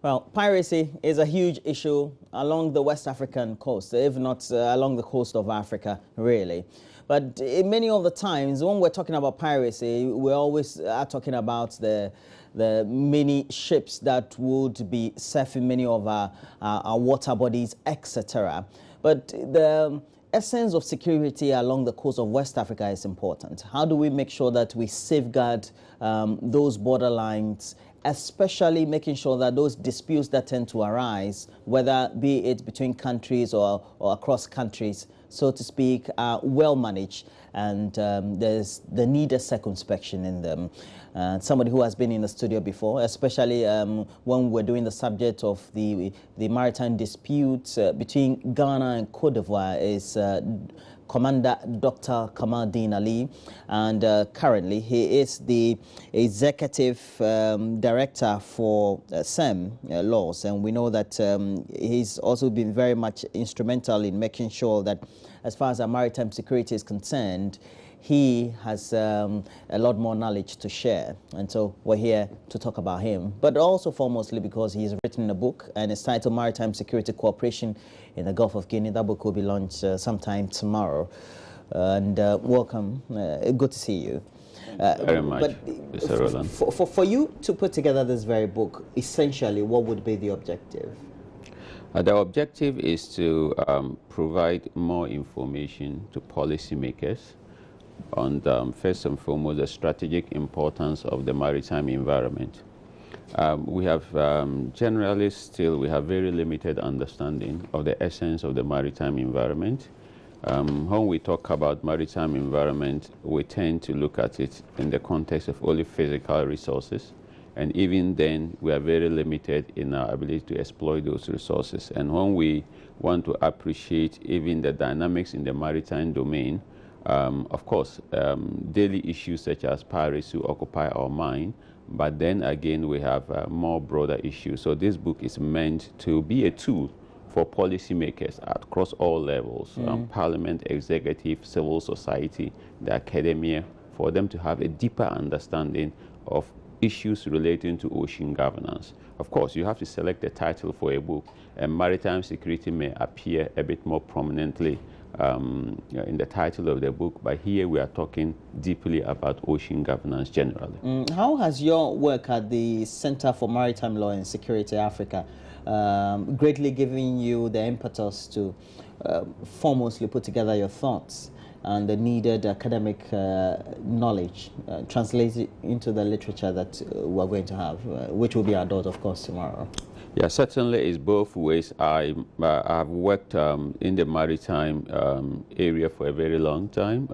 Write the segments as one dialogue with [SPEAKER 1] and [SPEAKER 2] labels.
[SPEAKER 1] Well, piracy is a huge issue along the West African coast, if not along the coast of Africa, really. But many of the times, when we're talking about piracy, we always are talking about the many ships that would be surfing many of our water bodies, etc. But the essence of security along the coast of West Africa is important. How do we make sure that we safeguard those borderlines, especially making sure that those disputes that tend to arise, whether be it between countries or across countries, so to speak, are well managed, and there's the needed circumspection in them. Somebody who has been in the studio before, especially when we're doing the subject of the maritime dispute between Ghana and Cote d'Ivoire, is Commander Dr. Atani Delali, and currently he is the executive director for SEM laws, and we know that he's also been very much instrumental in making sure that as far as our maritime security is concerned, he has a lot more knowledge to share, and so we're here to talk about him, but also foremostly because he's written a book, and it's titled Maritime Security Cooperation in the Gulf of Guinea. That book will be launched sometime tomorrow, and welcome, good to see you.
[SPEAKER 2] Very much, Mr. Roland.
[SPEAKER 1] For you to put together this very book, essentially, what would be the objective?
[SPEAKER 2] The objective is to provide more information to policymakers on first and foremost the strategic importance of the maritime environment. We have generally still we have very limited understanding of the essence of the maritime environment. When we talk about maritime environment, we tend to look at it in the context of only physical resources, and even then we are very limited in our ability to exploit those resources. And when we want to appreciate even the dynamics in the maritime domain, of course, daily issues such as piracy occupy our mind, but then again we have more broader issues. So this book is meant to be a tool for policymakers across all levels, parliament, executive, civil society, the academia, for them to have a deeper understanding of issues relating to ocean governance. Of course, you have to select a title for a book, and maritime security may appear a bit more prominently in the title of the book, but here we are talking deeply about ocean governance generally.
[SPEAKER 1] How has your work at the Center for Maritime Law and Security Africa greatly given you the impetus to foremostly put together your thoughts and the needed academic knowledge translated into the literature that we're going to have, which will be adult, of course, tomorrow?
[SPEAKER 2] Yeah, certainly it's both ways. I've worked in the maritime area for a very long time,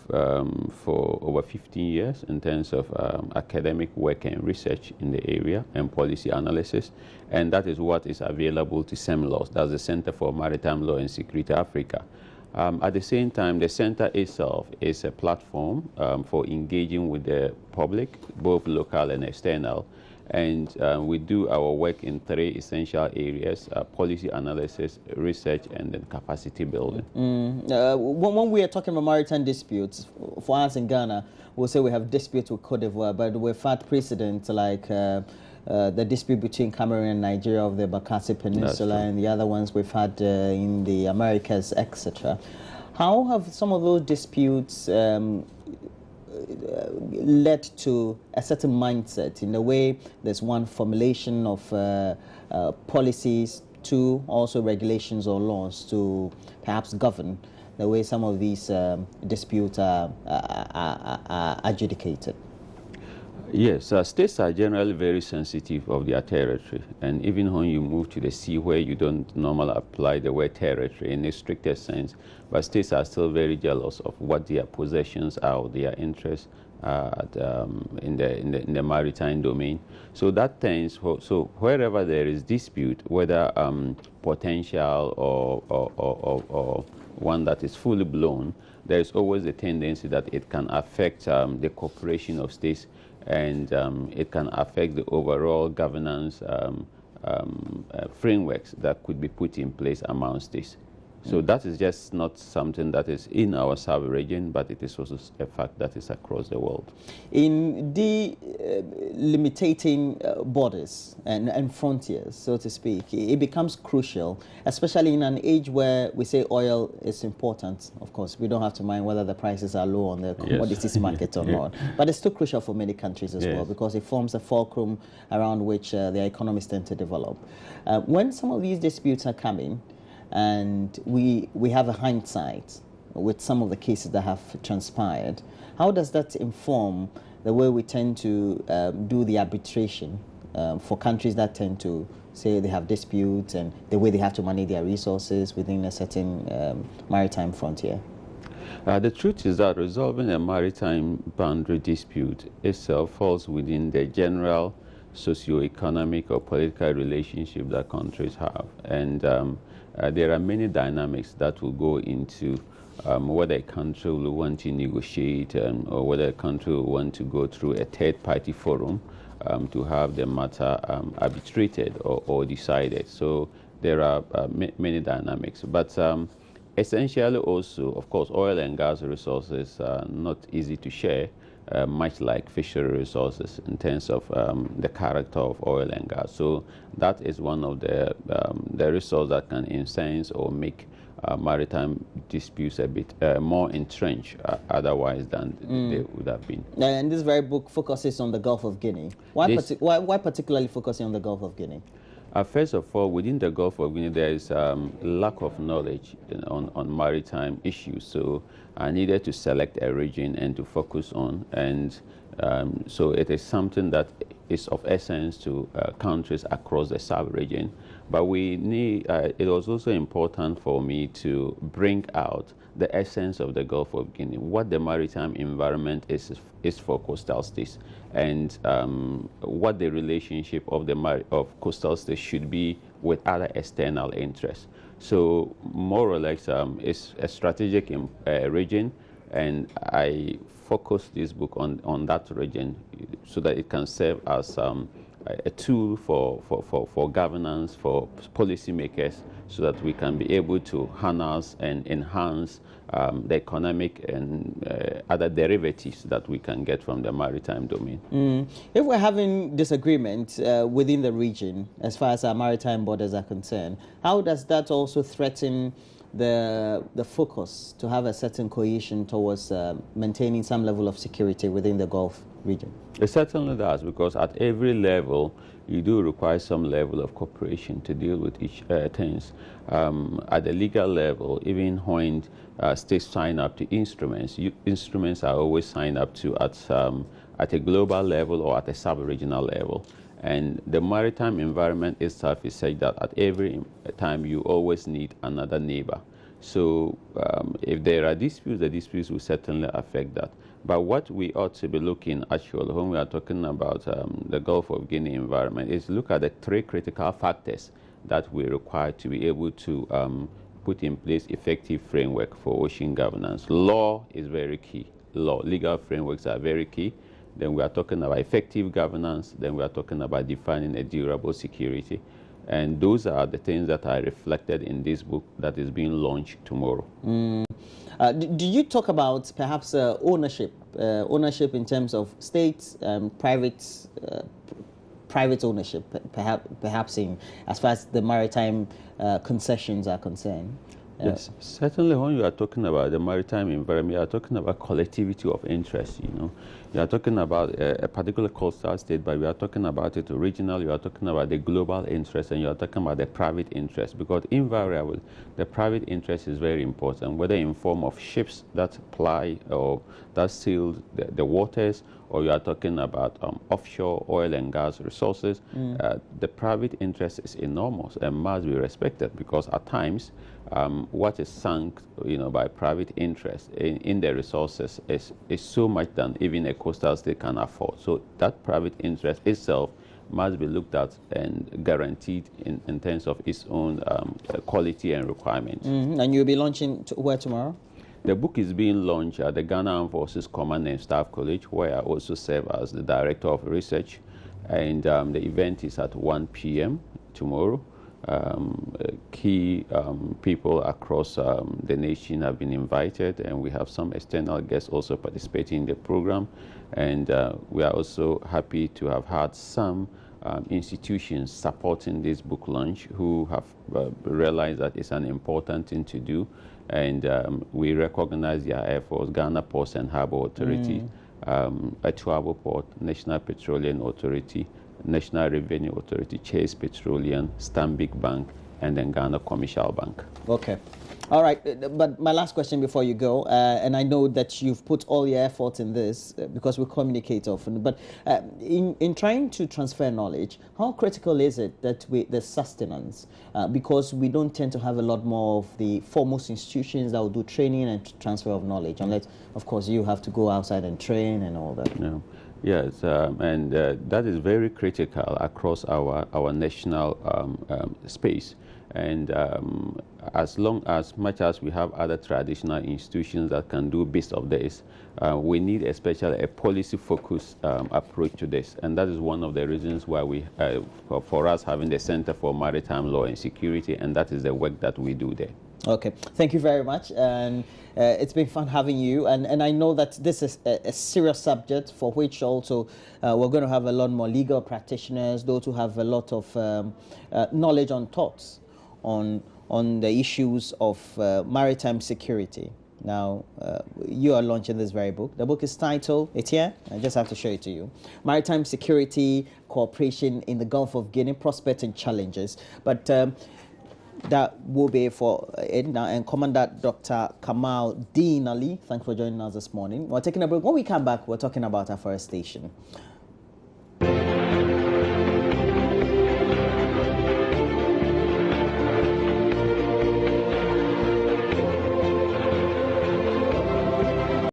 [SPEAKER 2] for over 15 years in terms of academic work and research in the area and policy analysis, and that is what is available to CEMLAWS. That's the Center for Maritime Law and Security Africa. At the same time, the center itself is a platform for engaging with the public, both local and external. And we do our work in three essential areas: policy analysis, research, and then capacity building.
[SPEAKER 1] When we are talking about maritime disputes, for us in Ghana, we'll say we have disputes with Cote d'Ivoire, but we've had precedents like the dispute between Cameroon and Nigeria of the Bakassi Peninsula, and the other ones we've had in the Americas, etc. How have some of those disputes led to a certain mindset? In a way, there's one formulation of policies, two also regulations or laws to perhaps govern the way some of these disputes are adjudicated.
[SPEAKER 2] Yes, states are generally very sensitive of their territory, and even when you move to the sea where you don't normally apply the word territory in a stricter sense, but states are still very jealous of what their possessions are, or their interests in the maritime domain. So that tends, so wherever there is dispute, whether potential or one that is fully blown, there is always a tendency that it can affect the cooperation of states, and it can affect the overall governance frameworks that could be put in place among states. So that is just not something that is in our sub-region, but it is also a fact that is across the world.
[SPEAKER 1] In delimiting borders and frontiers, so to speak, it becomes crucial, especially in an age where we say oil is important. Of course, we don't have to mind whether the prices are low on the commodities market or not, but it's still crucial for many countries as well, because it forms a fulcrum around which their economies tend to develop. When some of these disputes are coming, and we have a hindsight with some of the cases that have transpired, how does that inform the way we tend to do the arbitration for countries that tend to say they have disputes, and the way they have to manage their resources within a certain maritime frontier?
[SPEAKER 2] The truth is that resolving a maritime boundary dispute itself falls within the general socio-economic or political relationship that countries have. And there are many dynamics that will go into whether a country will want to negotiate or whether a country will want to go through a third-party forum to have the matter arbitrated or decided. So there are many dynamics. But essentially also, of course, oil and gas resources are not easy to share, much like fishery resources in terms of the character of oil and gas. So that is one of the resources that can incense or make maritime disputes a bit more entrenched otherwise than they would have been.
[SPEAKER 1] And this very book focuses on the Gulf of Guinea. Why particularly focusing on the Gulf of Guinea?
[SPEAKER 2] First of all, within the Gulf of Guinea, there is lack of knowledge on maritime issues. So I needed to select a region and to focus on. And so it is something that is of essence to countries across the sub-region. But we need, it was also important for me to bring out the essence of the Gulf of Guinea, what the maritime environment is for coastal states, and what the relationship of coastal states should be with other external interests. So more or less, it's a strategic region, and I focused this book on that region so that it can serve as a tool for governance, for policymakers, so that we can be able to harness and enhance the economic and other derivatives that we can get from the maritime domain.
[SPEAKER 1] If we're having disagreement within the region, as far as our maritime borders are concerned, how does that also threaten the focus to have a certain cohesion towards maintaining some level of security within the Gulf region?
[SPEAKER 2] It certainly does, because at every level you do require some level of cooperation to deal with each things. At the legal level, even when states sign up to instruments, instruments are always signed up to at a global level or at a sub-regional level. And the maritime environment itself is such that at every time you always need another neighbor. So if there are disputes, the disputes will certainly affect that. But what we ought to be looking actually when we are talking about the Gulf of Guinea environment is look at the three critical factors that we require to be able to put in place effective framework for ocean governance. Law is very key. Legal frameworks are very key. Then we are talking about effective governance. Then we are talking about defining a durable security. And those are the things that are reflected in this book that is being launched tomorrow.
[SPEAKER 1] Do you talk about perhaps ownership in terms of state, private ownership, perhaps in as far as the maritime concessions are concerned?
[SPEAKER 2] Yes, certainly when you are talking about the maritime environment, you are talking about collectivity of interest, you know. You are talking about a particular coastal state, but we are talking about it regional, you are talking about the global interest, and you are talking about the private interest, because invariably, the private interest is very important, whether in form of ships that ply or that sail the waters, or you are talking about offshore oil and gas resources. The private interest is enormous and must be respected, because at times, what is sunk, by private interest in the resources is so much than even a coastal state can afford. So that private interest itself must be looked at and guaranteed in terms of its own quality and requirements.
[SPEAKER 1] And you'll be launching where tomorrow?
[SPEAKER 2] The book is being launched at the Ghana Armed Forces Command and Staff College, where I also serve as the Director of Research. And the event is at 1 p.m. tomorrow. Key people across the nation have been invited, and we have some external guests also participating in the program. And we are also happy to have had some institutions supporting this book launch who have realized that it's an important thing to do. And we recognize their efforts. Ghana Ports and Harbour Authority, Atuabo Port, National Petroleum Authority, National Revenue Authority, Chase Petroleum, Stanbic Bank, and then Ghana Commercial Bank.
[SPEAKER 1] Okay. All right. But my last question before you go, and I know that you've put all your effort in this because we communicate often, but in trying to transfer knowledge, how critical is it that the sustenance? Because we don't tend to have a lot more of the foremost institutions that will do training and transfer of knowledge, unless, of course, you have to go outside and train and all that.
[SPEAKER 2] No. Yes, and that is very critical across our national space. And as much as we have other traditional institutions that can do bits of this, we need especially a policy-focused approach to this. And that is one of the reasons why we, for us, having the Center for Maritime Law and Security, and that is the work that we do there.
[SPEAKER 1] Okay, thank you very much, and it's been fun having you. And I know that this is a serious subject for which also we're going to have a lot more legal practitioners, those who have a lot of knowledge on thoughts on the issues of maritime security. Now, you are launching this very book. The book is titled, it's here, I just have to show it to you, Maritime Security Cooperation in the Gulf of Guinea, Prospects and Challenges. But that will be for it now. And Commander Dr. Atani Delali, thanks for joining us this morning. We're taking a break. When we come back, we're talking about afforestation.